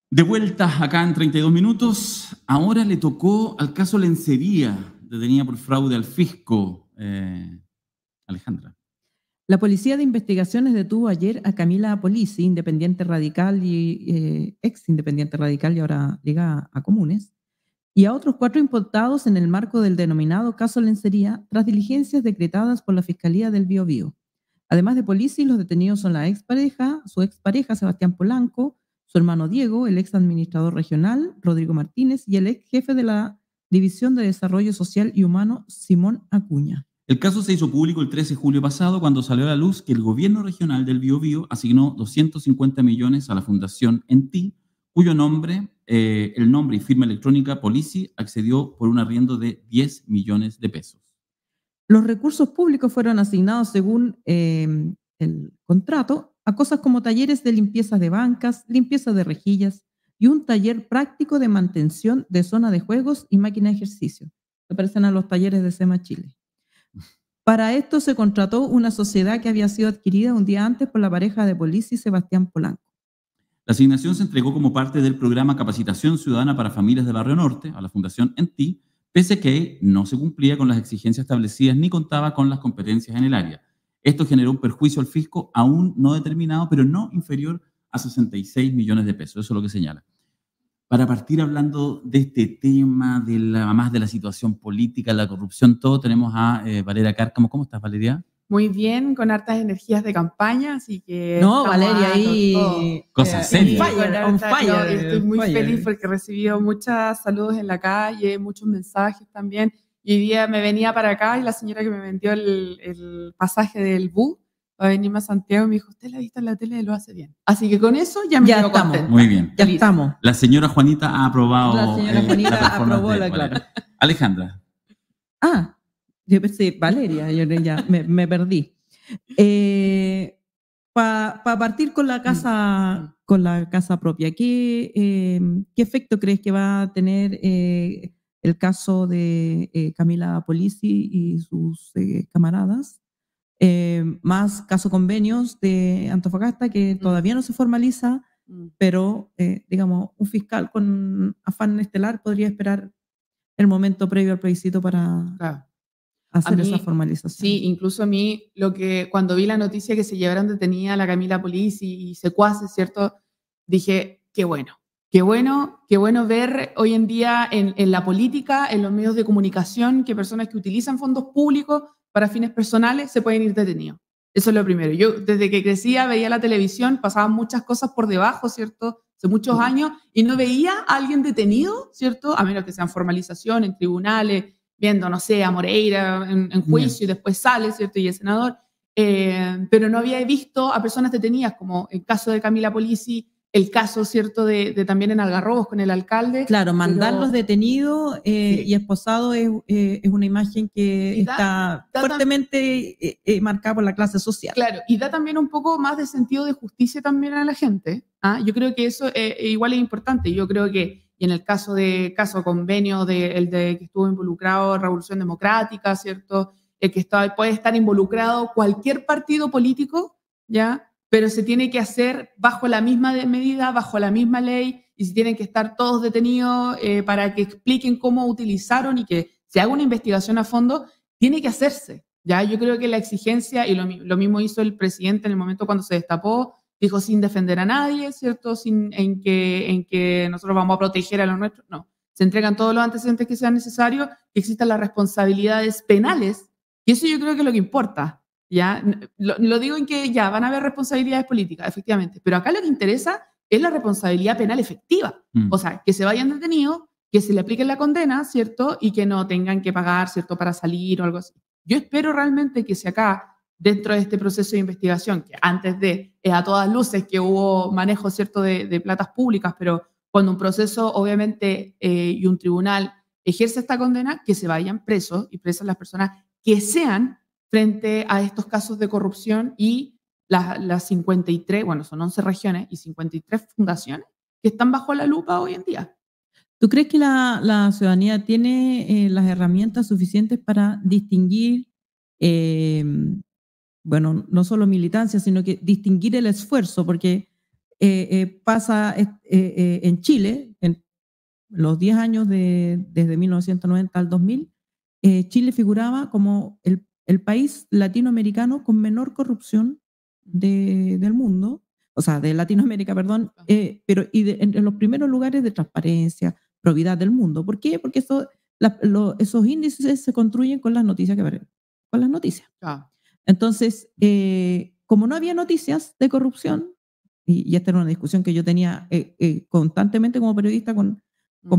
De vuelta acá en 32 minutos, ahora le tocó al caso Lencería, detenida por fraude al fisco, Alejandra. La Policía de Investigaciones detuvo ayer a Camila Apolisi, independiente radical y ex independiente radical y ahora liga a Comunes, y a otros 4 imputados en el marco del denominado caso Lencería, tras diligencias decretadas por la Fiscalía del Biobío. Además de Polisi, los detenidos son su expareja Sebastián Polanco, su hermano Diego, el ex administrador regional Rodrigo Martínez y el ex jefe de la División de Desarrollo Social y Humano Simón Acuña. El caso se hizo público el 13 de julio pasado cuando salió a la luz que el gobierno regional del Biobío asignó 250 millones a la Fundación ENTI, cuyo nombre, el nombre y firma electrónica Polisi accedió por un arriendo de 10 millones de pesos. Los recursos públicos fueron asignados según el contrato a cosas como talleres de limpieza de bancas, limpieza de rejillas y un taller práctico de mantención de zona de juegos y máquina de ejercicio. Se parecen a los talleres de SEMA Chile. Para esto se contrató una sociedad que había sido adquirida un día antes por la pareja de Polisi y Sebastián Polanco. La asignación se entregó como parte del programa Capacitación Ciudadana para Familias de Barrio Norte a la Fundación ENTI, pese a que no se cumplía con las exigencias establecidas ni contaba con las competencias en el área. Esto generó un perjuicio al fisco aún no determinado, pero no inferior a 66 millones de pesos. Eso es lo que señala. Para partir hablando de este tema, más de la situación política, la corrupción, todo, tenemos a Valeria Cárcamo. ¿Cómo estás, Valeria? Muy bien, con hartas energías de campaña, así que... No, Valeria, ahí... Cosas serias. On fire. Estoy muy feliz porque he recibido muchos saludos en la calle, muchos mensajes también. Y hoy día me venía para acá y la señora que me vendió el pasaje del bus para venirme a Santiago me dijo, usted la ha visto en la tele, lo hace bien. Así que con eso ya estamos contenta. Muy bien. Ya estamos. La señora Juanita ha aprobado. La señora Juanita aprobó la claro. Alejandra. Yo pensé, Valeria, yo ya me perdí. Para partir con la casa propia, ¿qué efecto crees que va a tener el caso de Camila Apolisi y sus camaradas? Más caso convenios de Antofagasta que todavía no se formaliza, pero digamos, un fiscal con afán estelar podría esperar el momento previo al plebiscito para hacer esa formalización. Sí, incluso a mí, cuando vi la noticia que se llevaron detenida a la Camila Apolisi y secuaces, ¿cierto? Dije, qué bueno ver hoy en día en la política, en los medios de comunicación, que personas que utilizan fondos públicos para fines personales se pueden ir detenidos. Eso es lo primero. Yo desde que crecía veía la televisión, pasaban muchas cosas por debajo, ¿cierto? Hace muchos años, y no veía a alguien detenido, ¿cierto? A menos que sean formalización en tribunales, viendo, no sé, a Moreira en juicio y después sale, ¿cierto? Y es senador. Pero no había visto a personas detenidas, como el caso de Camila Apolisi, el caso, ¿cierto?, de también en Algarrobos con el alcalde. Claro, mandarlos detenidos y esposados es una imagen que está fuertemente marcada por la clase social. Claro, y da también un poco más de sentido de justicia también a la gente. Yo creo que eso igual es importante. Yo creo que, y en el caso convenio el de que estuvo involucrado Revolución Democrática, ¿cierto?, que puede estar involucrado cualquier partido político, ¿ya?, pero se tiene que hacer bajo la misma medida, bajo la misma ley, y si tienen que estar todos detenidos para que expliquen cómo utilizaron y que se haga una investigación a fondo, tiene que hacerse. ¿Ya? Yo creo que la exigencia, y lo mismo hizo el presidente en el momento cuando se destapó, dijo sin defender a nadie, ¿cierto? En que nosotros vamos a proteger a los nuestros. No, se entregan todos los antecedentes que sean necesarios, que existan las responsabilidades penales, y eso yo creo que es lo que importa. ¿Ya? Lo digo en que ya van a haber responsabilidades políticas, efectivamente, pero acá lo que interesa es la responsabilidad penal efectiva. O sea, que se vayan detenidos, que se le aplique la condena, ¿cierto? Y que no tengan que pagar, ¿cierto?, para salir o algo así. Yo espero realmente que si acá, dentro de este proceso de investigación, que antes a todas luces que hubo manejo, ¿cierto?, de platas públicas, pero cuando un proceso, obviamente, y un tribunal ejerce esta condena, que se vayan presos y presas las personas que sean frente a estos casos de corrupción y las 53, bueno, son 11 regiones y 53 fundaciones que están bajo la lupa hoy en día. ¿Tú crees que la ciudadanía tiene las herramientas suficientes para distinguir, bueno, no solo militancia, sino que distinguir el esfuerzo? Porque pasa en Chile, en los 10 años desde 1990 al 2000, Chile figuraba como el país latinoamericano con menor corrupción del mundo, o sea, de Latinoamérica, perdón, pero en los primeros lugares de transparencia, probidad del mundo. ¿Por qué? Porque esos índices se construyen con las noticias que aparecen, con las noticias. Entonces, como no había noticias de corrupción, y esta era una discusión que yo tenía constantemente como periodista con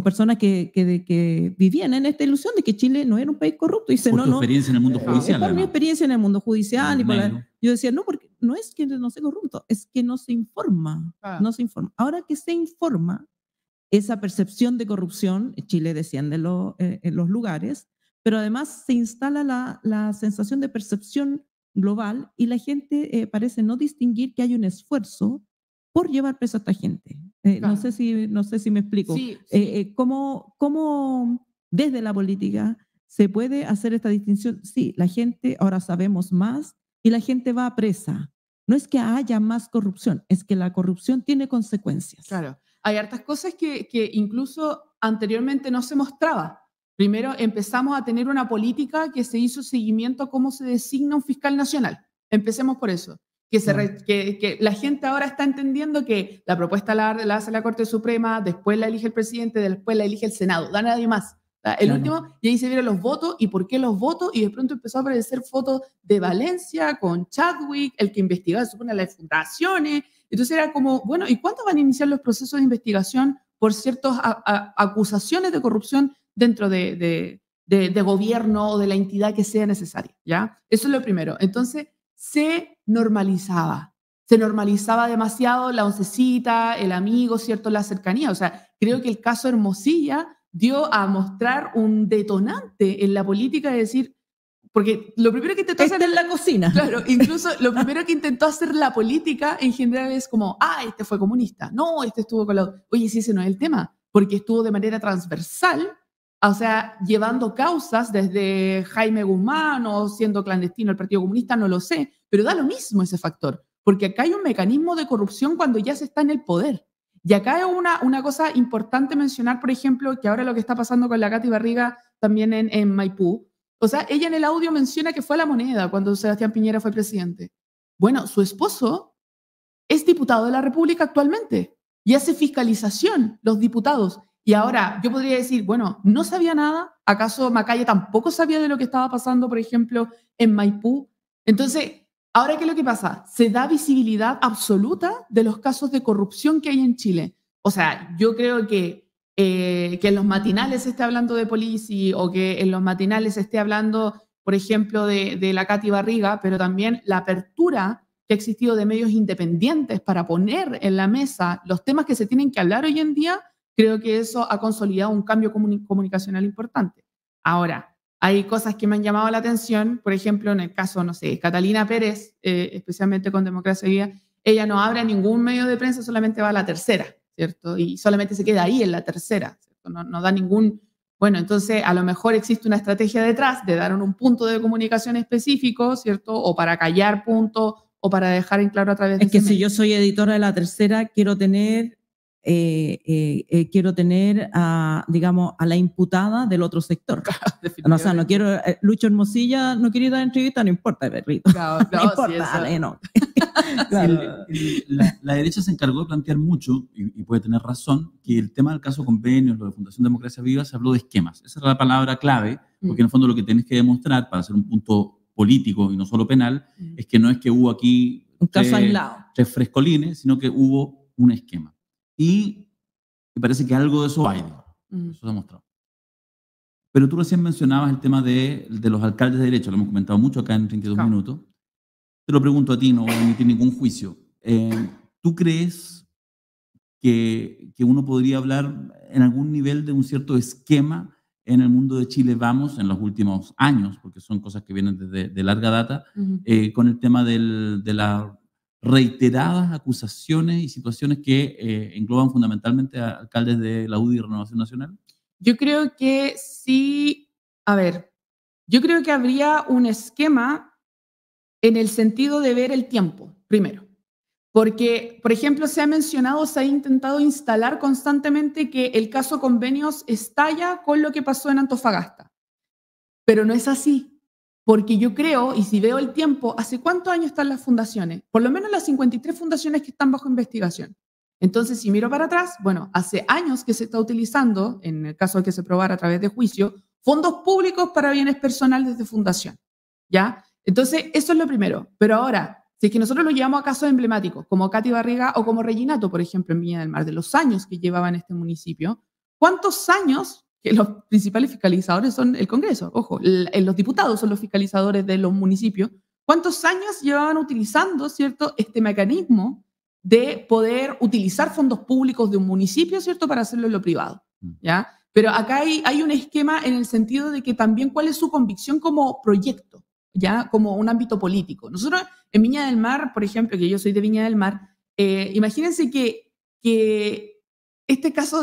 personas que vivían en esta ilusión de que Chile no era un país corrupto. Y dice, por tu experiencia en el mundo judicial. Por mi experiencia en el mundo judicial. Yo decía, no, porque no es que no sea corrupto, es que no se informa. No se informa. Ahora que se informa, esa percepción de corrupción, Chile desciende en los lugares, pero además se instala la sensación de percepción global y la gente parece no distinguir que hay un esfuerzo por llevar presa a esta gente. Claro. No sé si me explico. Sí. ¿Cómo desde la política se puede hacer esta distinción? Sí, la gente ahora sabemos más y la gente va a presa. No es que haya más corrupción, es que la corrupción tiene consecuencias. Claro. Hay hartas cosas que incluso anteriormente no se mostraba. Primero empezamos a tener una política que se hizo seguimiento a cómo se designa un fiscal nacional. Empecemos por eso. Que la gente ahora está entendiendo que la propuesta la hace la Corte Suprema, después la elige el presidente, después la elige el Senado, da nadie más. El último, y ahí se vieron los votos, y por qué los votos, y de pronto empezó a aparecer fotos de Valencia con Chadwick, el que investigaba, se supone, las fundaciones. Entonces era como, bueno, ¿y cuándo van a iniciar los procesos de investigación por ciertas acusaciones de corrupción dentro de gobierno o de la entidad que sea necesaria? ¿Ya? Eso es lo primero. Entonces, se normalizaba demasiado la oncecita, el amigo, ¿cierto? La cercanía. O sea, creo que el caso Hermosilla dio a mostrar un detonante en la política de decir, porque lo primero que intentó hacer en la cocina. Claro, incluso lo primero que intentó hacer la política en general es como, este fue comunista, no, este estuvo con la... Oye, sí, ese no es el tema, porque estuvo de manera transversal, o sea, llevando causas desde Jaime Guzmán o siendo clandestino el Partido Comunista, no lo sé, pero da lo mismo ese factor, porque acá hay un mecanismo de corrupción cuando ya se está en el poder. Y acá es una cosa importante mencionar, por ejemplo, que ahora lo que está pasando con la Katy Barriga también en Maipú. O sea, ella en el audio menciona que fue a La Moneda cuando Sebastián Piñera fue presidente. Bueno, su esposo es diputado de la República actualmente y hace fiscalización los diputados. Y ahora yo podría decir, bueno, no sabía nada. ¿Acaso Macaya tampoco sabía de lo que estaba pasando, por ejemplo, en Maipú? Entonces, ahora, ¿qué es lo que pasa? Se da visibilidad absoluta de los casos de corrupción que hay en Chile. O sea, yo creo que en los matinales se esté hablando de Polici o que en los matinales se esté hablando, por ejemplo, de la Katy Barriga, pero también la apertura que ha existido de medios independientes para poner en la mesa los temas que se tienen que hablar hoy en día, creo que eso ha consolidado un cambio comunicacional importante. Ahora, hay cosas que me han llamado la atención, por ejemplo, en el caso, no sé, Catalina Pérez, especialmente con Democracia Viva, ella no abre ningún medio de prensa, solamente va a la tercera, ¿cierto? Y solamente se queda ahí en la tercera, ¿cierto? No da ningún... Bueno, entonces a lo mejor existe una estrategia detrás de dar un punto de comunicación específico, ¿cierto? O para callar puntos o para dejar en claro a través de... Es que si yo soy editora de la tercera, quiero tener digamos, a la imputada del otro sector. O sea, no quiero, Lucho Hermosilla no quiere dar entrevista, no importa, perrito. No importa, sí, dale, no. Claro. La derecha se encargó de plantear mucho, y puede tener razón, que el tema del caso convenios, lo de Fundación Democracia Viva, se habló de esquemas. Esa era la palabra clave, porque en el fondo lo que tenés que demostrar para hacer un punto político y no solo penal, es que no es que hubo aquí un caso aislado, tres frescolines, sino que hubo un esquema. Y me parece que algo de eso hay, eso se ha mostrado. Pero tú recién mencionabas el tema de los alcaldes de derecha, lo hemos comentado mucho acá en 32 minutos. Te lo pregunto a ti, no voy a emitir ningún juicio. ¿Tú crees que uno podría hablar en algún nivel de un cierto esquema en el mundo de Chile Vamos en los últimos años, porque son cosas que vienen de larga data, con el tema de las reiteradas acusaciones y situaciones que engloban fundamentalmente a alcaldes de la UDI y Renovación Nacional? Yo creo que sí, yo creo que habría un esquema en el sentido de ver el tiempo, primero. Porque, por ejemplo, se ha intentado instalar constantemente que el caso convenios estalla con lo que pasó en Antofagasta. Pero no es así, porque yo creo, y si veo el tiempo, ¿hace cuántos años están las fundaciones? Por lo menos las 53 fundaciones que están bajo investigación. Entonces, si miro para atrás, bueno, hace años que se está utilizando, en el caso de que se probara a través de juicio, fondos públicos para bienes personales de fundación, ¿ya? Entonces, eso es lo primero. Pero ahora, si es que nosotros lo llevamos a casos emblemáticos, como Katy Barriga o como Reginato, por ejemplo, en Viña del Mar, de los años que llevaba en este municipio, ¿cuántos años que los principales fiscalizadores son el Congreso? Ojo, los diputados son los fiscalizadores de los municipios. ¿Cuántos años llevaban utilizando, cierto, este mecanismo de poder utilizar fondos públicos de un municipio, cierto, para hacerlo en lo privado? ¿Ya? Pero acá hay un esquema en el sentido de que también cuál es su convicción como proyecto, ya como un ámbito político. Nosotros en Viña del Mar, por ejemplo, que yo soy de Viña del Mar, imagínense que este caso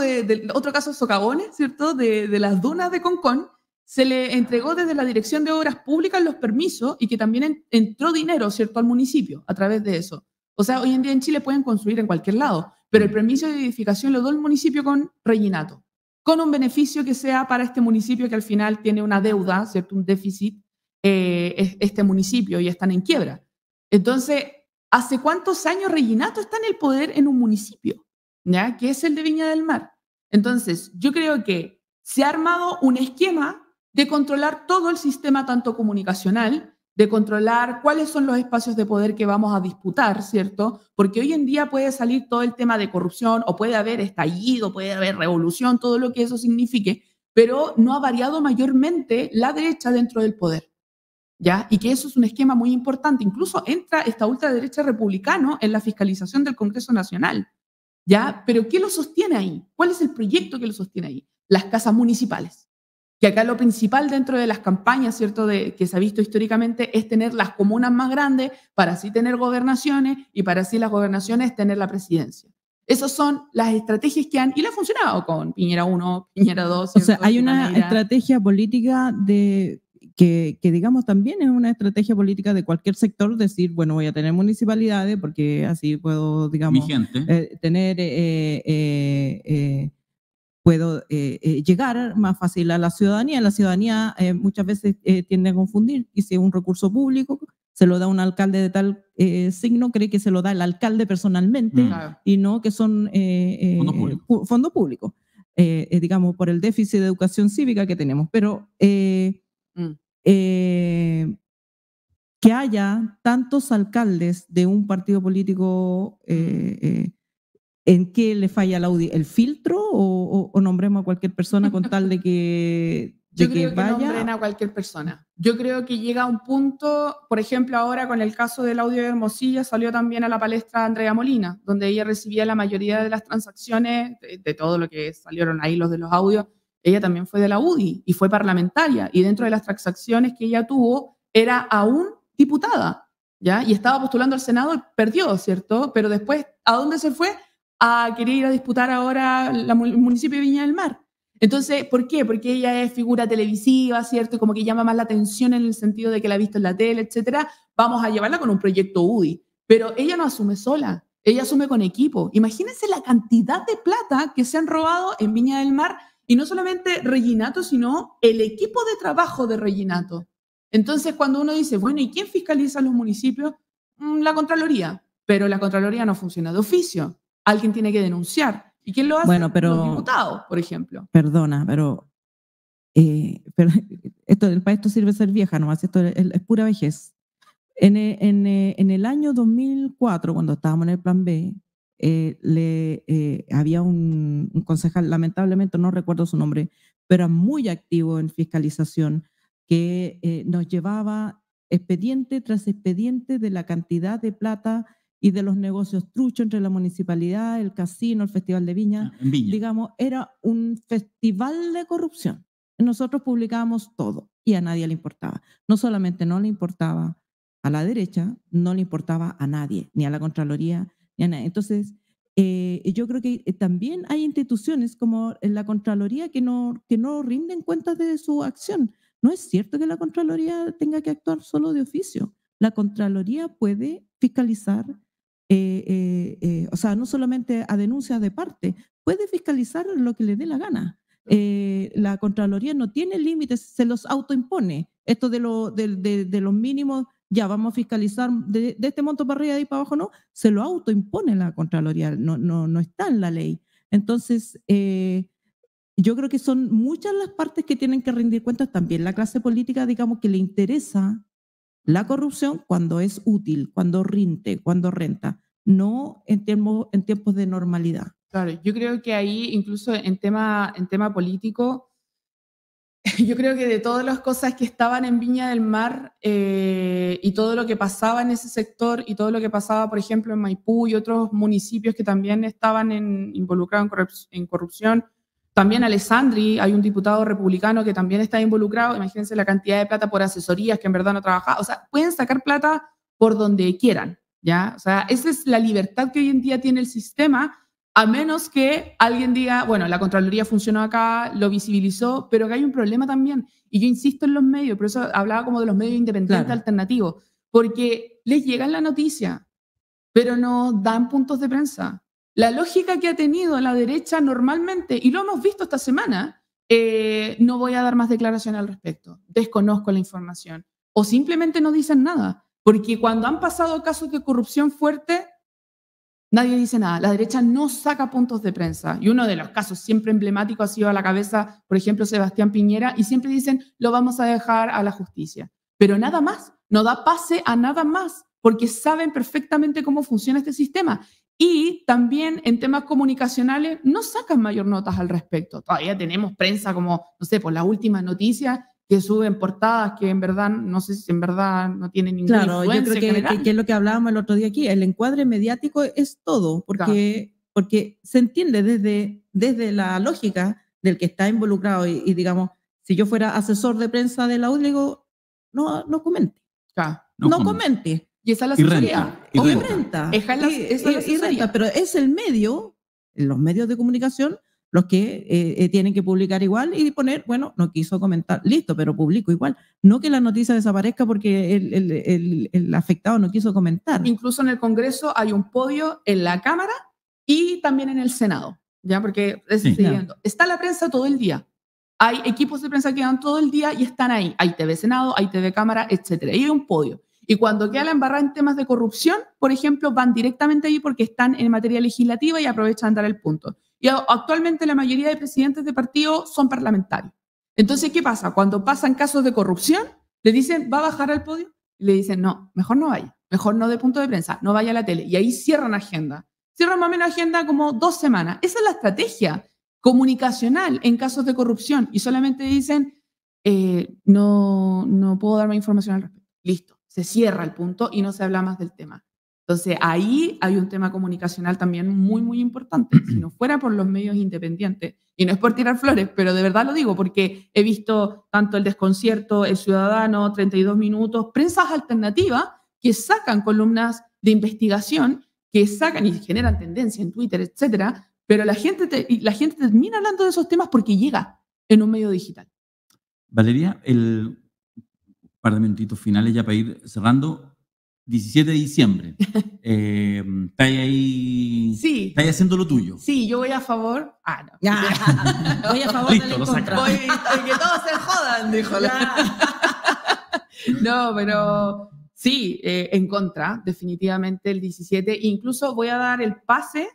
otro caso de socavones, ¿cierto? De las dunas de Concón, se le entregó desde la Dirección de Obras Públicas los permisos y que también entró dinero, ¿cierto?, al municipio a través de eso. O sea, hoy en día en Chile pueden construir en cualquier lado, pero el permiso de edificación lo dio el municipio con Reginato, con un beneficio que sea para este municipio que al final tiene una deuda, ¿cierto?, un déficit, este municipio, y están en quiebra. Entonces, ¿hace cuántos años Reginato está en el poder en un municipio, ¿ya?, que es el de Viña del Mar? Entonces, yo creo que se ha armado un esquema de controlar todo el sistema, tanto comunicacional, de controlar cuáles son los espacios de poder que vamos a disputar, ¿cierto? Porque hoy en día puede salir todo el tema de corrupción, o puede haber estallido, puede haber revolución, todo lo que eso signifique, pero no ha variado mayormente la derecha dentro del poder, ¿ya? Y que eso es un esquema muy importante. Incluso entra esta ultraderecha republicana en la fiscalización del Congreso Nacional, ¿ya? Pero ¿qué lo sostiene ahí? ¿Cuál es el proyecto que lo sostiene ahí? Las casas municipales. Que acá lo principal dentro de las campañas, ¿cierto?, que se ha visto históricamente, es tener las comunas más grandes para así tener gobernaciones y para así las gobernaciones tener la presidencia. Esas son las estrategias que han, y le ha funcionado con Piñera 1, Piñera 2. ¿cierto? O sea, hay una estrategia política que digamos también es una estrategia política de cualquier sector, decir, bueno, voy a tener municipalidades porque así puedo, digamos, tener... puedo llegar más fácil a la ciudadanía. La ciudadanía muchas veces tiende a confundir, y si es un recurso público, se lo da un alcalde de tal signo, cree que se lo da el alcalde personalmente, y no que son fondos públicos, digamos, por el déficit de educación cívica que tenemos. Pero que haya tantos alcaldes de un partido político... ¿En qué le falla el filtro o nombremos a cualquier persona con tal de que Yo creo que nombren a cualquier persona. Yo creo que llega a un punto, por ejemplo, ahora con el caso del audio de Hermosilla, salió también a la palestra Andrea Molina, donde ella recibía la mayoría de las transacciones, de todo lo que salieron ahí, los de los audios. Ella también fue de la UDI y fue parlamentaria, y dentro de las transacciones que ella tuvo, era aún diputada, ¿ya? Y estaba postulando al Senado y perdió, ¿cierto? Pero después, ¿a dónde se fue? A querer ir a disputar ahora el municipio de Viña del Mar. Entonces, ¿por qué? Porque ella es figura televisiva, ¿cierto? Como que llama más la atención en el sentido de que la ha visto en la tele, etcétera. Vamos a llevarla con un proyecto UDI. Pero ella no asume sola, ella asume con equipo. Imagínense la cantidad de plata que se han robado en Viña del Mar, y no solamente Reginato, sino el equipo de trabajo de Reginato. Entonces, cuando uno dice, bueno, ¿y quién fiscaliza los municipios? La Contraloría. Pero la Contraloría no funciona de oficio. Alguien tiene que denunciar. ¿Y quién lo hace? Bueno, pero, los diputados, por ejemplo. Perdona, pero para esto sirve ser vieja nomás, esto es pura vejez. En el año 2004, cuando estábamos en el Plan B, había un concejal, lamentablemente no recuerdo su nombre, pero era muy activo en fiscalización, que nos llevaba expediente tras expediente de la cantidad de plata y de los negocios truchos entre la municipalidad, el casino, el Festival de Viña. Digamos, era un festival de corrupción. Nosotros publicábamos todo y a nadie le importaba. No solamente no le importaba a la derecha, no le importaba a nadie, ni a la Contraloría, ni a nadie. Entonces, yo creo que también hay instituciones como la Contraloría que no rinden cuentas de su acción. No es cierto que la Contraloría tenga que actuar solo de oficio. La Contraloría puede fiscalizar o sea, no solamente a denuncias de parte, puede fiscalizar lo que le dé la gana. La Contraloría no tiene límites, se los autoimpone. Esto de los mínimos, ya vamos a fiscalizar de este monto para arriba y para abajo, no, se lo autoimpone la Contraloría, no está en la ley. Entonces, yo creo que son muchas las partes que tienen que rendir cuentas, también la clase política, digamos, que le interesa la corrupción cuando es útil, cuando rinde, cuando renta, no en tiempos de normalidad. Claro, yo creo que ahí, incluso en tema político, yo creo que de todas las cosas que estaban en Viña del Mar y todo lo que pasaba en ese sector y todo lo que pasaba, por ejemplo, en Maipú y otros municipios que también estaban involucrados en corrupción, también Alessandri, hay un diputado republicano que también está involucrado, imagínense la cantidad de plata por asesorías que en verdad no trabajaba, o sea, pueden sacar plata por donde quieran, ¿ya? O sea, esa es la libertad que hoy en día tiene el sistema, a menos que alguien diga, bueno, la Contraloría funcionó acá, lo visibilizó, pero que hay un problema también. Y yo insisto en los medios, por eso hablaba como de los medios independientes alternativos, porque les llega la noticia, pero no dan puntos de prensa. La lógica que ha tenido la derecha normalmente, y lo hemos visto esta semana, no voy a dar más declaración al respecto, desconozco la información, o simplemente no dicen nada, porque cuando han pasado casos de corrupción fuerte, nadie dice nada. La derecha no saca puntos de prensa. Y uno de los casos siempre emblemáticos ha sido a la cabeza, por ejemplo, Sebastián Piñera, y siempre dicen, lo vamos a dejar a la justicia. Pero nada más, no da pase a nada más, porque saben perfectamente cómo funciona este sistema. Y también en temas comunicacionales no sacan mayor notas al respecto. Todavía tenemos prensa como, no sé, por las últimas noticias, que suben portadas que en verdad, no sé si en verdad no tienen ninguna influencia. Claro, yo creo que es lo que hablábamos el otro día aquí, el encuadre mediático es todo, porque se entiende desde la lógica del que está involucrado y digamos, si yo fuera asesor de prensa de la U, digo, no comente. Claro. No comente. Y esa es la asesoría. Y renta. Y renta, pero es el medio, los medios de comunicación, los que tienen que publicar igual y poner, bueno, no quiso comentar, listo, pero publico igual. No que la noticia desaparezca porque el afectado no quiso comentar. Incluso en el Congreso hay un podio en la Cámara y también en el Senado, ¿ya? Porque está la prensa todo el día. Hay equipos de prensa que van todo el día y están ahí. Hay TV Senado, hay TV Cámara, etc. Y hay un podio. Y cuando queda la embarrada en temas de corrupción, por ejemplo, van directamente ahí porque están en materia legislativa y aprovechan dar el punto. Y actualmente la mayoría de presidentes de partido son parlamentarios. Entonces, ¿qué pasa? Cuando pasan casos de corrupción, le dicen, ¿va a bajar al podio? Y le dicen, no, mejor no vaya, mejor no dé punto de prensa, no vaya a la tele. Y ahí cierran agenda. Cierran más o menos agenda como 2 semanas. Esa es la estrategia comunicacional en casos de corrupción. Y solamente dicen, no puedo dar más información al respecto. Listo, se cierra el punto y no se habla más del tema. Entonces, ahí hay un tema comunicacional también muy, muy importante. Si no fuera por los medios independientes, y no es por tirar flores, pero de verdad lo digo, porque he visto tanto El Desconcierto, El Ciudadano, 32 Minutos, prensas alternativas que sacan columnas de investigación, que sacan y generan tendencia en Twitter, etcétera, pero la gente termina hablando de esos temas porque llega en un medio digital. Valeria, un par de minutitos finales ya para ir cerrando. 17 de diciembre. ¿Estás ahí? Sí. ¿Estás haciendo lo tuyo? Sí, yo voy a favor. No. Voy a favor Listo, de lo contra. Voy, que todos se jodan, dijo No, pero sí, en contra, definitivamente el 17. Incluso voy a dar el pase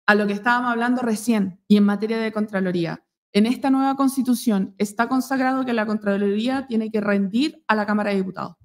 a lo que estábamos hablando recién y en materia de Contraloría. En esta nueva Constitución está consagrado que la Contraloría tiene que rendir a la Cámara de Diputados.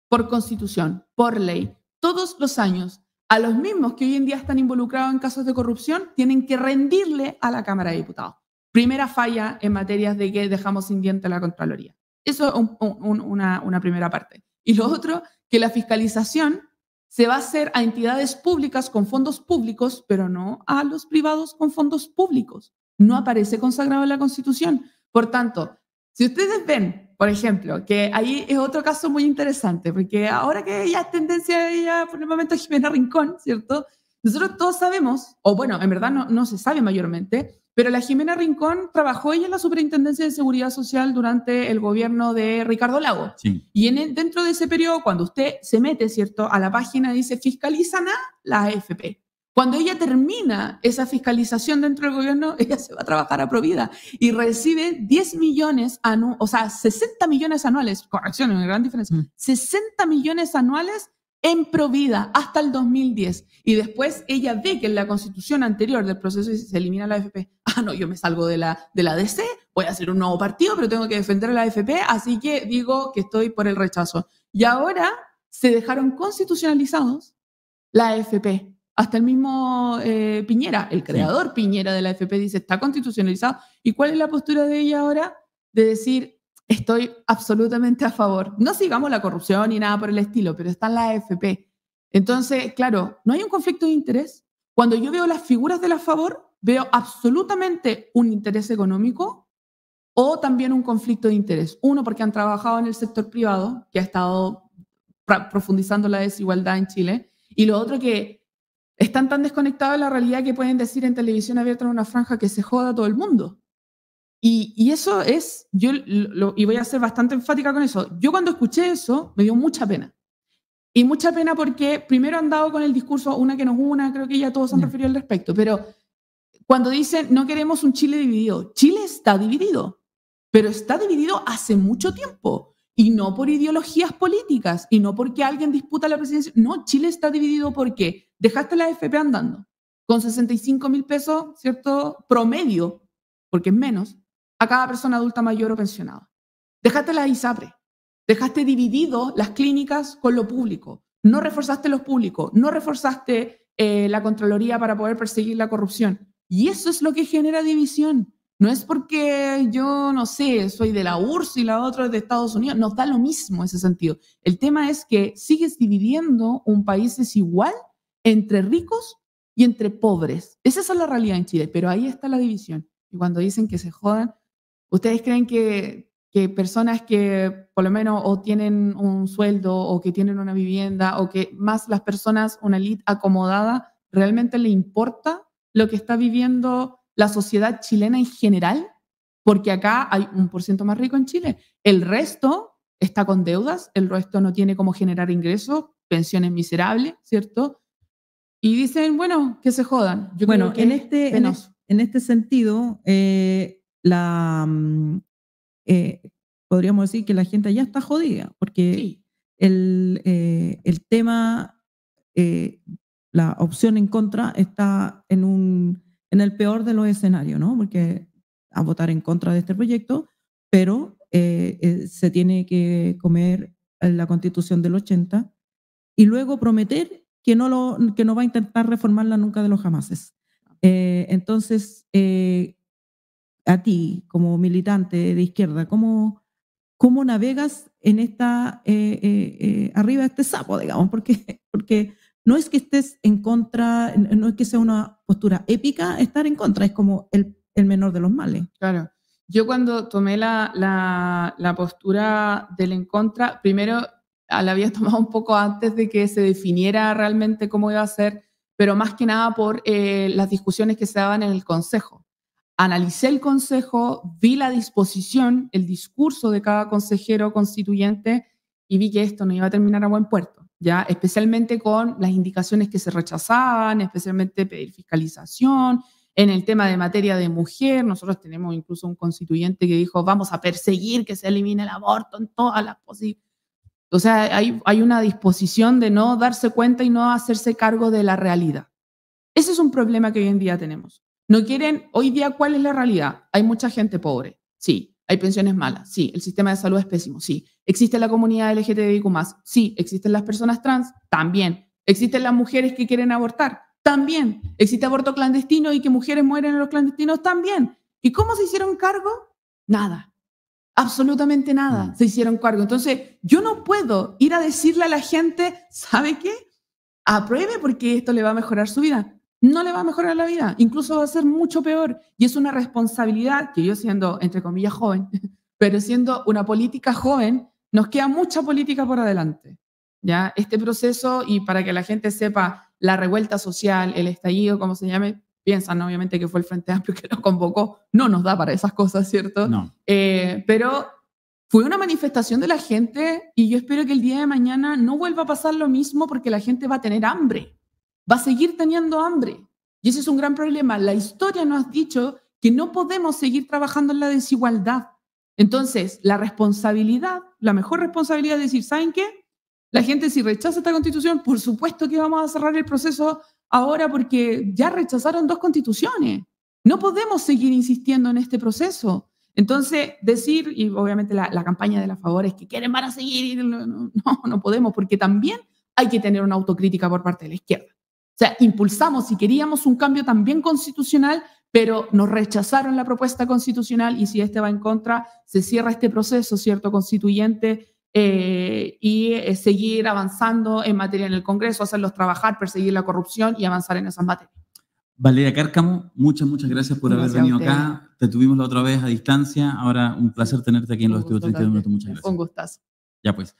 Por Constitución, por ley, todos los años, a los mismos que hoy en día están involucrados en casos de corrupción, tienen que rendirle a la Cámara de Diputados. Primera falla en materias de que dejamos sin diente a la Contraloría. Eso es una primera parte. Y lo otro, que la fiscalización se va a hacer a entidades públicas con fondos públicos, pero no a los privados con fondos públicos. No aparece consagrado en la Constitución. Por tanto, si ustedes ven, por ejemplo, que ahí es otro caso muy interesante, porque ahora que ya es tendencia, ya por el momento Jimena Rincón, ¿cierto? Nosotros todos sabemos, o bueno, en verdad no se sabe mayormente, pero la Jimena Rincón trabajó ella en la Superintendencia de Seguridad Social durante el gobierno de Ricardo Lagos. Sí. Y dentro de ese periodo, cuando usted se mete, ¿cierto?, a la página, dice, fiscalizan a la AFP. Cuando ella termina esa fiscalización dentro del gobierno, ella se va a trabajar a Provida y recibe 10 millones, o sea, 60 millones anuales, corrección, una gran diferencia, 60 millones anuales en Provida hasta el 2010. Y después ella ve que en la constitución anterior del proceso se elimina la AFP. No, yo me salgo de la DC, voy a hacer un nuevo partido, pero tengo que defender a la AFP, así que digo que estoy por el rechazo. Y ahora se dejaron constitucionalizados la AFP. Hasta el mismo Piñera, el creador Piñera de la AFP, dice, está constitucionalizado. ¿Y cuál es la postura de ella ahora? De decir, estoy absolutamente a favor. No sigamos la corrupción ni nada por el estilo, pero está en la AFP. Entonces, claro, no hay un conflicto de interés. Cuando yo veo las figuras de la favor, veo absolutamente un interés económico o también un conflicto de interés. Uno, porque han trabajado en el sector privado, que ha estado profundizando la desigualdad en Chile. Y lo otro, que están tan desconectados de la realidad que pueden decir en televisión abierta en una franja que se joda a todo el mundo. Y eso es, y voy a ser bastante enfática con eso, yo cuando escuché eso me dio mucha pena. Y mucha pena porque primero han dado con el discurso una que nos una, creo que ya todos han referido al respecto, pero cuando dicen no queremos un Chile dividido, Chile está dividido, pero está dividido hace mucho tiempo. Y no por ideologías políticas, y no porque alguien disputa la presidencia. No, Chile está dividido porque dejaste la AFP andando con 65.000 pesos, ¿cierto? Promedio, porque es menos, a cada persona adulta mayor o pensionada. Dejaste la ISAPRE, dejaste dividido las clínicas con lo público, no reforzaste los públicos, no reforzaste la Contraloría para poder perseguir la corrupción. Y eso es lo que genera división. No es porque yo, no sé, soy de la URSS y la otra es de Estados Unidos. Nos da lo mismo en ese sentido. El tema es que sigues dividiendo un país desigual entre ricos y entre pobres. Esa es la realidad en Chile, pero ahí está la división. Y cuando dicen que se jodan, ¿ustedes creen que personas que por lo menos o tienen un sueldo o que tienen una vivienda o que más las personas, una élite acomodada, realmente le importa lo que está viviendo la sociedad chilena en general? Porque acá hay 1% más rico en Chile. El resto está con deudas, el resto no tiene cómo generar ingresos, pensiones miserables, ¿cierto? Y dicen, bueno, que se jodan. Yo bueno, creo que en este sentido, podríamos decir que la gente ya está jodida, porque sí. El tema, la opción en contra está en el peor de los escenarios, ¿no? Porque a votar en contra de este proyecto, pero se tiene que comer la Constitución del 80 y luego prometer que no va a intentar reformarla nunca de los jamases. Entonces, a ti, como militante de izquierda, ¿cómo navegas en arriba de este sapo, digamos? Porque no es que estés en contra, no es que sea una postura épica estar en contra, es como el menor de los males. Claro. Yo cuando tomé la postura del en contra, primero la había tomado un poco antes de que se definiera realmente cómo iba a ser, pero más que nada por las discusiones que se daban en el Consejo. Analicé el Consejo, vi la disposición, el discurso de cada consejero constituyente y vi que esto no iba a terminar a buen puerto, ¿ya? Especialmente con las indicaciones que se rechazaban, especialmente pedir fiscalización. En el tema de materia de mujer, nosotros tenemos incluso un constituyente que dijo vamos a perseguir que se elimine el aborto en todas las posibilidades. O sea, hay una disposición de no darse cuenta y no hacerse cargo de la realidad. Ese es un problema que hoy en día tenemos. No quieren, hoy día, ¿cuál es la realidad? Hay mucha gente pobre, sí. Hay pensiones malas, sí. El sistema de salud es pésimo, sí. ¿Existe la comunidad LGTBIQ+? Sí. ¿Existen las personas trans? También. ¿Existen las mujeres que quieren abortar? También. ¿Existe aborto clandestino y que mujeres mueren en los clandestinos? También. ¿Y cómo se hicieron cargo? Nada. Absolutamente nada se hicieron cargo. Entonces, yo no puedo ir a decirle a la gente, ¿sabe qué? Apruebe porque esto le va a mejorar su vida. No le va a mejorar la vida, incluso va a ser mucho peor. Y es una responsabilidad que yo siendo, entre comillas, joven, pero siendo una política joven, nos queda mucha política por adelante. ¿Ya? Este proceso, y para que la gente sepa, la revuelta social, el estallido, como se llame, piensan obviamente que fue el Frente Amplio que lo convocó, no nos da para esas cosas, ¿cierto? No. Pero fue una manifestación de la gente y yo espero que el día de mañana no vuelva a pasar lo mismo porque la gente va a tener hambre, va a seguir teniendo hambre. Y ese es un gran problema. La historia nos ha dicho que no podemos seguir trabajando en la desigualdad. Entonces, la responsabilidad, la mejor responsabilidad es decir, ¿saben qué? La gente si rechaza esta constitución, por supuesto que vamos a cerrar el proceso ahora porque ya rechazaron 2 constituciones. No podemos seguir insistiendo en este proceso. Entonces, decir, y obviamente la campaña de las favores que quieren van a seguir, no podemos, porque también hay que tener una autocrítica por parte de la izquierda. O sea, impulsamos y queríamos un cambio también constitucional, pero nos rechazaron la propuesta constitucional y si este va en contra, se cierra este proceso, ¿cierto?, constituyente y seguir avanzando en materia en el Congreso, hacerlos trabajar, perseguir la corrupción y avanzar en esas materias. Valeria Cárcamo, muchas gracias por haber venido acá. Te tuvimos la otra vez a distancia, ahora un placer tenerte aquí en los estudios. Muchas gracias. Un gustazo. Ya pues.